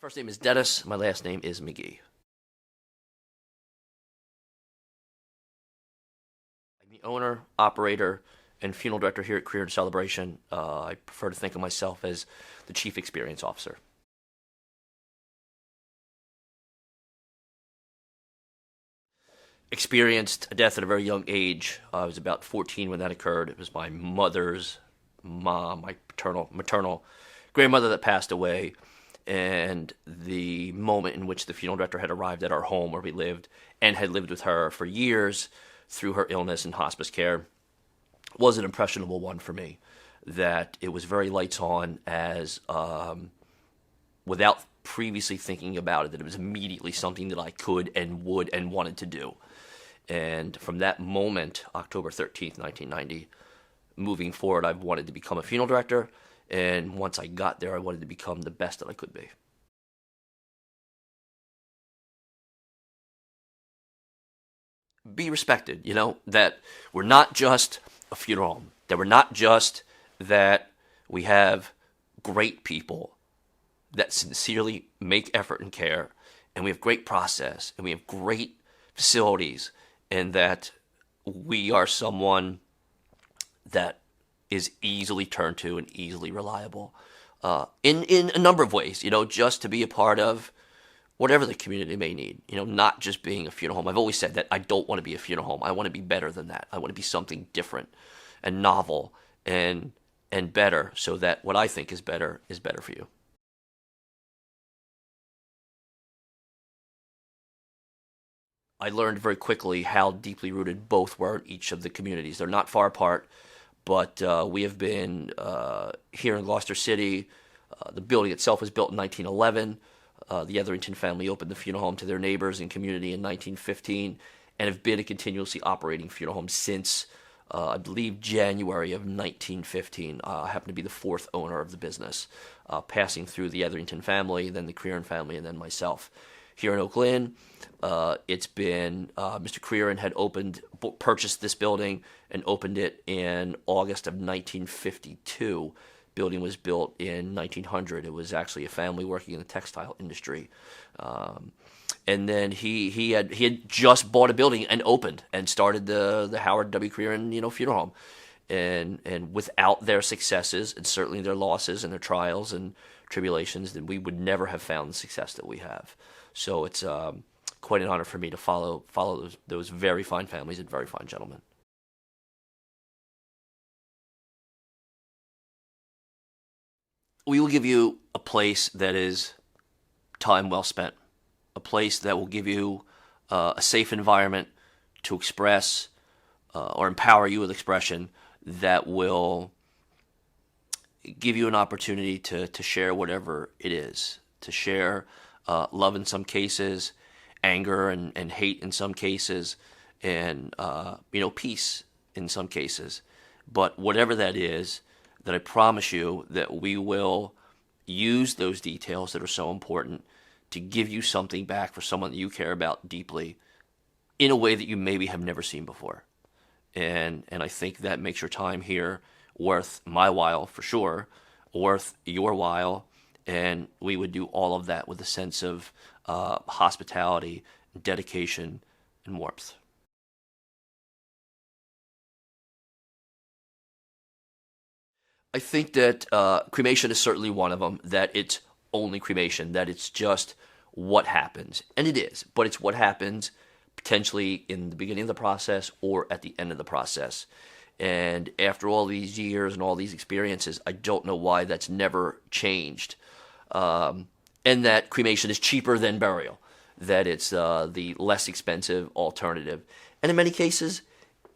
First name is Dennis. My last name is McGee. I'm the owner, operator, and funeral director here at Creran Celebration. I prefer to think of myself as the Chief Experience Officer. Experienced a death at a very young age. I was about 14 when that occurred. It was my mother's mom, my maternal grandmother that passed away. And the moment in which the funeral director had arrived at our home where we lived and had lived with her for years through her illness and hospice care was an impressionable one for me. That it was very lights on, as without previously thinking about it, that it was immediately something that I could and would and wanted to do. And from that moment, October 13th, 1990, moving forward, I've wanted to become a funeral director. And once I got there, I wanted to become the best that I could be. Be respected, that we're not just a funeral home, that we're not just that we have great people that sincerely make effort and care, and we have great process, and we have great facilities, and that we are someone that is easily turned to and easily reliable in a number of ways, just to be a part of whatever the community may need, not just being a funeral home. I've always said that I don't want to be a funeral home. I want to be better than that. I want to be something different and novel and better, so that what I think is better for you. I learned very quickly how deeply rooted both were in each of the communities. They're not far apart, but we have been here in Gloucester City. The building itself was built in 1911. The Etherington family opened the funeral home to their neighbors and community in 1915, and have been a continuously operating funeral home since, I believe, January of 1915. I happen to be the fourth owner of the business, passing through the Etherington family, then the Creran family, and then myself. Here in Oak Lynn, it's been Mr. Creran had purchased this building and opened it in August of 1952. Building was built in 1900. It was actually a family working in the textile industry, and then he had just bought a building and opened and started the Howard W. Creran funeral home, and without their successes and certainly their losses and their trials and tribulations, then we would never have found the success that we have. So it's quite an honor for me to follow those very fine families and very fine gentlemen. We will give you a place that is time well spent, a place that will give you a safe environment to express or empower you with expression, that will give you an opportunity to share whatever it is, to share love in some cases, anger and hate in some cases, and peace in some cases. But whatever that is, that I promise you that we will use those details that are so important to give you something back for someone that you care about deeply in a way that you maybe have never seen before. And I think that makes your time here worth my while for sure, worth your while, and we would do all of that with a sense of hospitality, dedication, and warmth. I think that cremation is certainly one of them, that it's only cremation, that it's just what happens. And it is, but it's what happens potentially in the beginning of the process or at the end of the process. And after all these years and all these experiences, I don't know why that's never changed. And that cremation is cheaper than burial, that it's the less expensive alternative. And in many cases,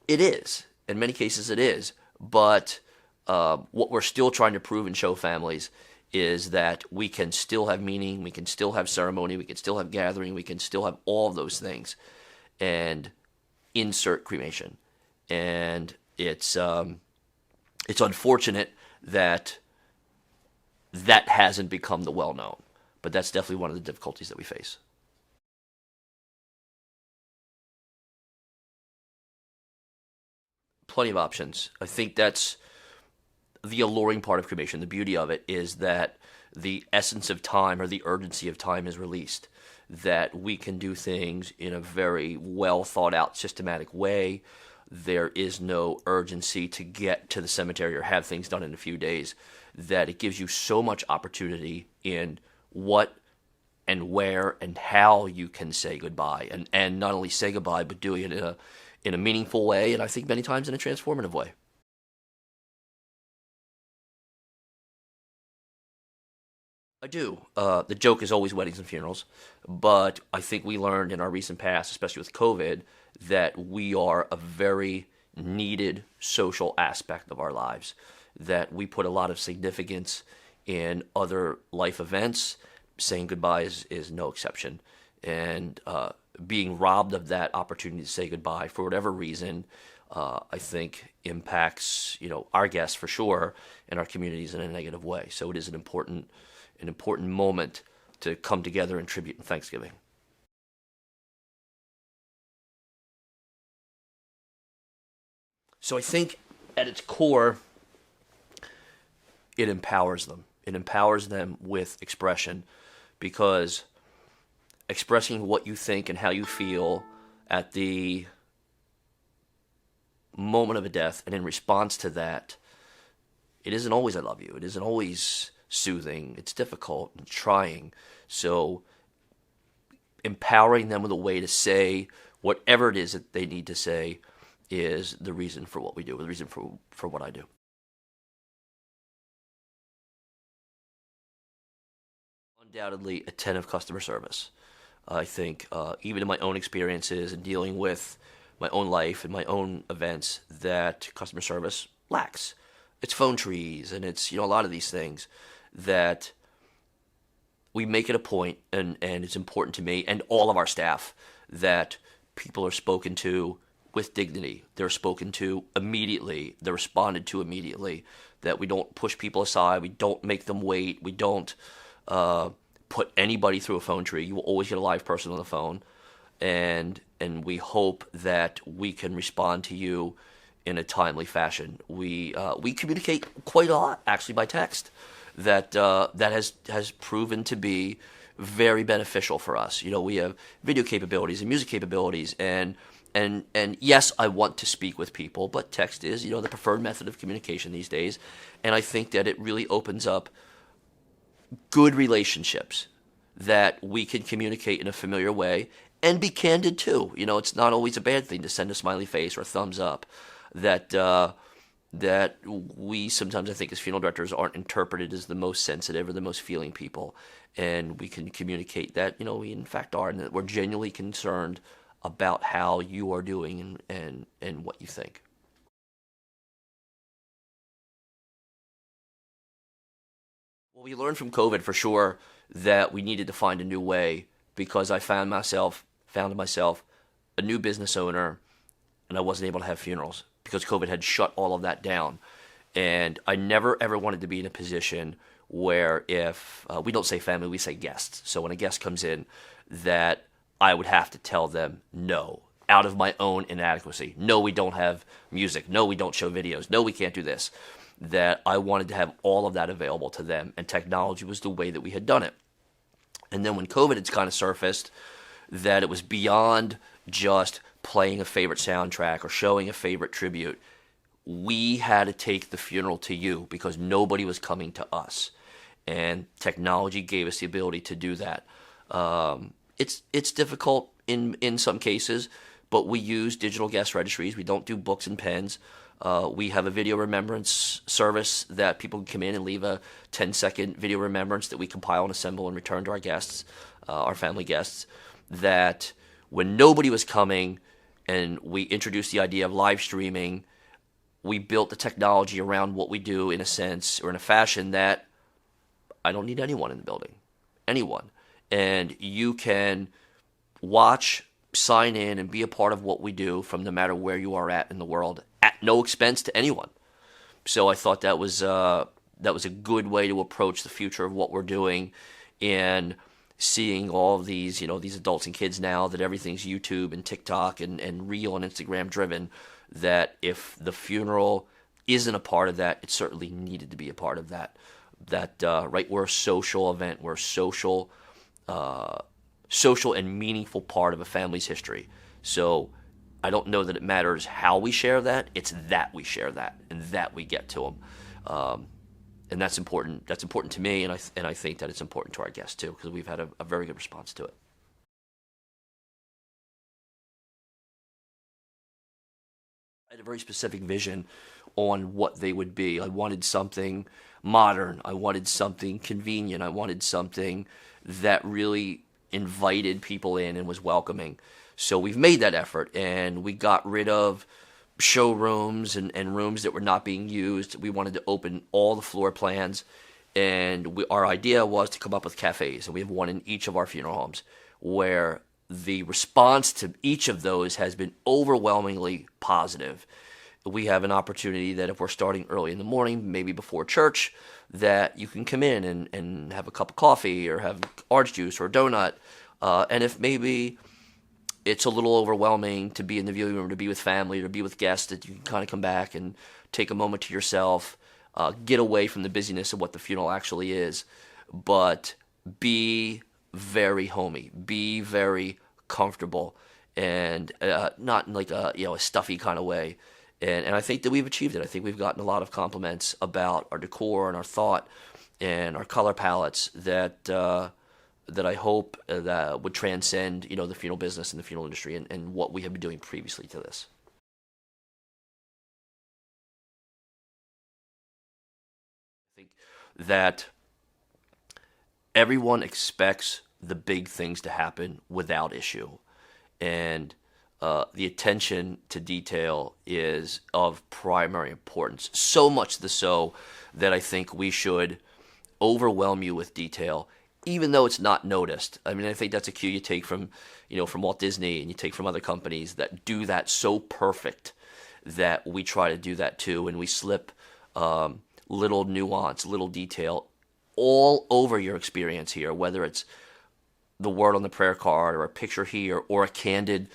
it is. In many cases, it is. But what we're still trying to prove and show families is that we can still have meaning, we can still have ceremony, we can still have gathering, we can still have all of those things, and insert cremation. And it's unfortunate that that hasn't become the well-known, but that's definitely one of the difficulties that we face. Plenty of options. I think that's the alluring part of cremation. The beauty of it is that the essence of time or the urgency of time is released, that we can do things in a very well thought out, systematic way. There is no urgency to get to the cemetery or have things done in a few days, that it gives you so much opportunity in what and where and how you can say goodbye, and not only say goodbye, but doing it in a meaningful way, and I think many times in a transformative way. I do. The joke is always weddings and funerals, but I think we learned in our recent past, especially with COVID, that we are a very needed social aspect of our lives, that we put a lot of significance in other life events. Saying goodbye is no exception. And being robbed of that opportunity to say goodbye for whatever reason, I think impacts our guests for sure and our communities in a negative way. So it is an important moment to come together in tribute and Thanksgiving. So I think at its core, it empowers them. It empowers them with expression, because expressing what you think and how you feel at the moment of a death and in response to that, it isn't always "I love you." It isn't always soothing. It's difficult and trying. So empowering them with a way to say whatever it is that they need to say is the reason for what we do, the reason for what I do. Undoubtedly, attentive customer service. I think even in my own experiences and dealing with my own life and my own events, that customer service lacks. It's phone trees and it's a lot of these things that we make it a point, and it's important to me and all of our staff, that people are spoken to with dignity. They're spoken to immediately. They're responded to immediately. That we don't push people aside. We don't make them wait. We don't put anybody through a phone tree. You will always get a live person on the phone, and we hope that we can respond to you in a timely fashion. We communicate quite a lot actually by text. That has proven to be very beneficial for us. We have video capabilities and music capabilities, and yes, I want to speak with people, but text is the preferred method of communication these days, and I think that it really opens up good relationships, that we can communicate in a familiar way and be candid too. It's not always a bad thing to send a smiley face or a thumbs up. That we sometimes, I think, as funeral directors, aren't interpreted as the most sensitive or the most feeling people, and we can communicate that we in fact are, and that we're genuinely concerned about how you are doing and what you think. Well, we learned from COVID for sure that we needed to find a new way, because I found myself a new business owner, and I wasn't able to have funerals because COVID had shut all of that down. And I never ever wanted to be in a position where, if we don't say family, we say guests. So when a guest comes in, that I would have to tell them no, out of my own inadequacy. No, we don't have music. No, we don't show videos. No, we can't do this. That I wanted to have all of that available to them, and technology was the way that we had done it. And then when COVID had kind of surfaced, that it was beyond just playing a favorite soundtrack or showing a favorite tribute. We had to take the funeral to you because nobody was coming to us, and technology gave us the ability to do that. It's difficult in some cases, but we use digital guest registries. We don't do books and pens. We have a video remembrance service that people can come in and leave a 10-second video remembrance that we compile and assemble and return to our guests, our family guests. That when nobody was coming and we introduced the idea of live streaming, we built the technology around what we do in a sense or in a fashion that I don't need anyone in the building, anyone. And you can watch, sign in, and be a part of what we do from no matter where you are at in the world, at no expense to anyone. So I thought that was a good way to approach the future of what we're doing, and seeing all of these these adults and kids now that everything's YouTube and TikTok and Reel and Instagram driven. That if the funeral isn't a part of that, it certainly needed to be a part of that. That right, we're a social event. We're a social and meaningful part of a family's history. So I don't know that it matters how we share that. It's that we share that and that we get to them, and that's important. That's important to me, and I think that it's important to our guests too, because we've had a very good response to it. I had a very specific vision on what they would be. I wanted something modern. I wanted something convenient. I wanted something that really invited people in and was welcoming. So we've made that effort, and we got rid of showrooms and rooms that were not being used. We wanted to open all the floor plans, and our idea was to come up with cafes, and we have one in each of our funeral homes, where the response to each of those has been overwhelmingly positive. We have an opportunity that if we're starting early in the morning, maybe before church, that you can come in and have a cup of coffee or have orange juice or a donut. And if maybe it's a little overwhelming to be in the viewing room, to be with family, to be with guests, that you can kind of come back and take a moment to yourself, get away from the busyness of what the funeral actually is, but be very homey, be very comfortable, and not in like a stuffy kind of way. And I think that we've achieved it. I think we've gotten a lot of compliments about our decor and our thought and our color palettes that I hope that would transcend the funeral business and the funeral industry and what we have been doing previously to this. I think that everyone expects the big things to happen without issue. And the attention to detail is of primary importance. So much so that I think we should overwhelm you with detail, even though it's not noticed. I mean, I think that's a cue you take from Walt Disney, and you take from other companies that do that so perfect that we try to do that too, and we slip little nuance, little detail all over your experience here, whether it's the word on the prayer card or a picture here or a candid,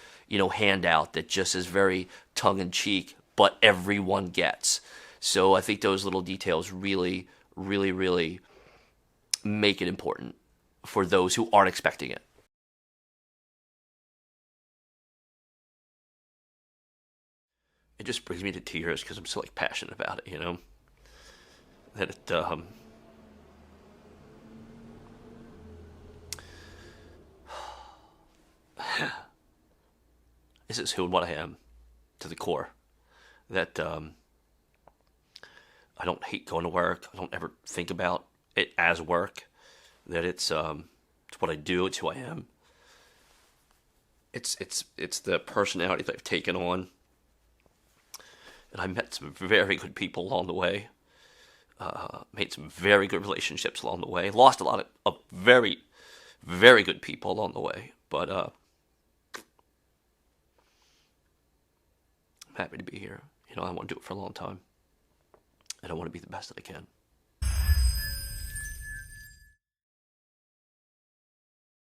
handout that just is very tongue-in-cheek, but everyone gets. So I think those little details really, really, really make it important for those who aren't expecting it. It just brings me to tears because I'm so passionate about it, that this is who and what I am to the core. That I don't hate going to work. I don't ever think about it as work. That it's what I do. It's who I am. It's the personality that I've taken on. And I met some very good people along the way. Made some very good relationships along the way. Lost a lot of very, very good people along the way. But I'm happy to be here. I want to do it for a long time. And I want to be the best that I can.